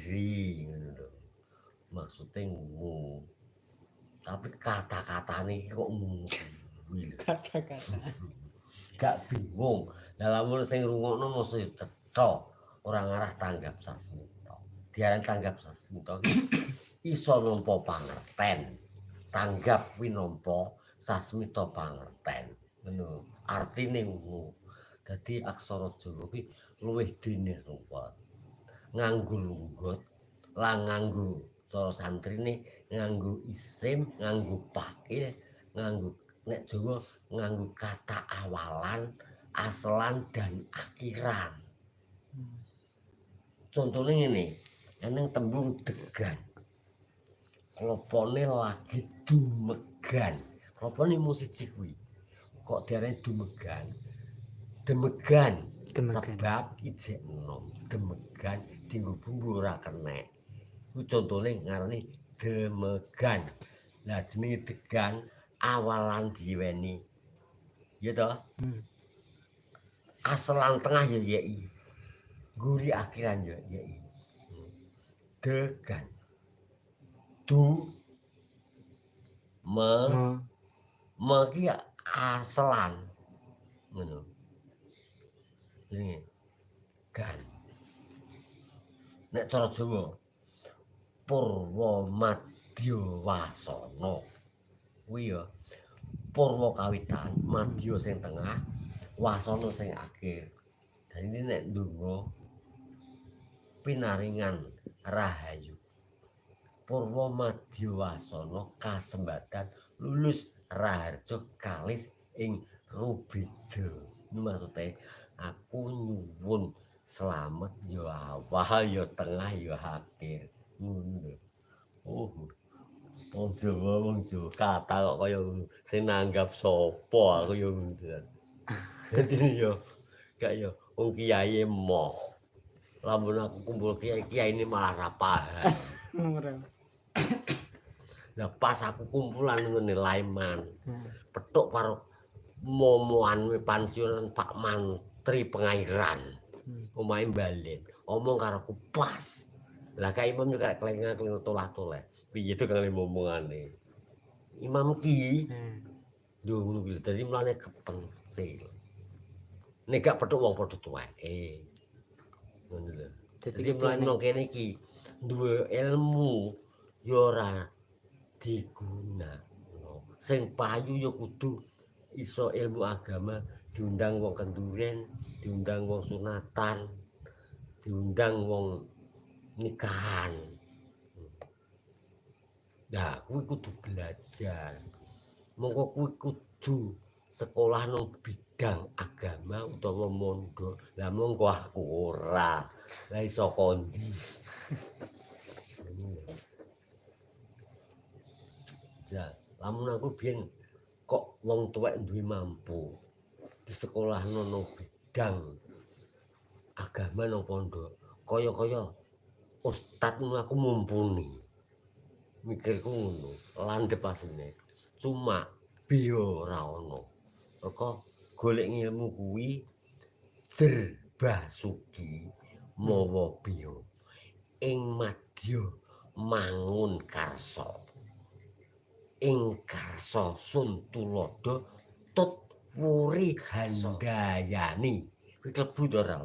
diri ngono lho. Maksude ngono. Tapi kata-katane kok kuwi lho. Kata-kata. Gak bingung. Lah lamun sing ngrungokno mesti cetha ora ngarah tanggap sasmita. Diaran tanggap sasmita iso nampa pangerten. Tanggap kuwi nampa sasmita pangerten. Ngono. Artine ngono. Dadi aksara Jawa kuwi luwih dene rupa. Nganggo lunggut lan nganggo cara santrine nganggo isim, nganggo fa'il, nganggo nek Jawa nganggo kata awalan, asalan dan akhiran. Contohnya ngene, eneng tembung degan. Klopone lagi dumegan. Klopone mung siji kuwi. Kok diarani dumegan? Demegan. Sebab ijek enom. Demegan dienggo bumbu ora kenek. Ku contone ngarani demegan. Lah jenenge degan awalan diweni. Ya toh? Asalan tengah ya yai. Guri akhiran ya yai. Degan. Du me ki asalan. Ngono. Jenenge gan. Nek cara Jawa Purwa Madya Wasana. Kuwi ya Purwa kawitan, Madya sing tengah, Wasana sing akhir. Dadi nek ndonga pinaringan rahayu. Purwa Madya Wasana kasembatan lulus raharja kalis ing rubeda. Ini maksudnya aku nyuwun selamat ya awal ya tengah ya akhir. Oh, wong Jawa kata kok kaya sing nanggap sapa aku ya ngono. Dadi ya gak ya wong kiai emoh. Lamun aku kumpul kiai ini malah ra paham. Lah pas aku kumpulan ngene Laiman. Petuk karo momoan pensiunan Pak Mantri Pengairan. Omahe Mbalen. Omong karo aku pas. Lah Kak Imam juga kelengar-kelengar tolah-toleh. Piye to kali momongane. Imam ki lho ngono kuwi. Dadi mlane kepensil. Nek gak petuk wong padha tuweke. Ngono lho. Dadi mlane nang kene iki duwe ilmu ya ora diguna. Sing payu ya kudu iso ilmu agama, diundang wong kenduren, diundang wong sunatan, diundang wong nikahan. Nah, kuwi kudu belajar. Monggo kuwi kudu sekolah nang bidang agama utawa mondok. Lah monggo aku ora. Lah iso kondi. Ya, lamun aku biyen kok wong tuwek duwe mampu di sekolah nang bidang agama nang pondok. Kaya-kaya ustad aku mumpuni. Mikirku ngono, landhep asline. Cuma biya ora ono. Mergo golek ilmu kuwi Basuki mawa biya. Ing madya mangun karsa. Ing karsa sun tulodo tut wuri handayani. Kuwi klebu to ora?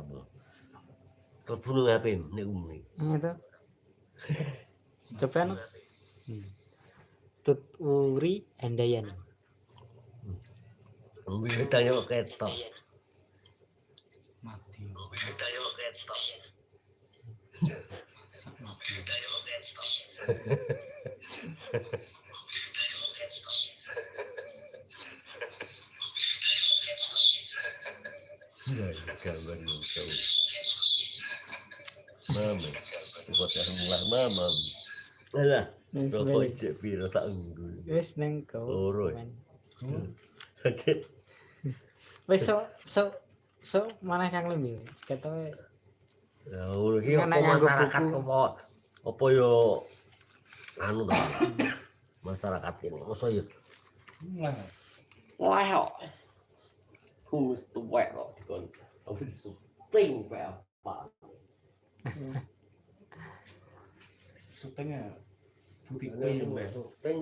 Klebu nang HP nek umum. Itu. Coba no. Tut wuri handayani. Mbiyut ayo ketok. Mati. Mbiyut ayo ketok. Mbiyut ayo ketok. Ya, gambar yang tahu. Mama, buat yang mulai mama. Alah, rokok ijek piro tak nggo. Wis nang kau. Loro. Wis so maneh Kang Lembi. Ketoke. Ya, iki apa masyarakat apa yo anu to. Masyarakat ini masa yo. Wah kok. Who's tuwek kok dikon. Aku syuting pe apa. syutingnya Ini bukti syuting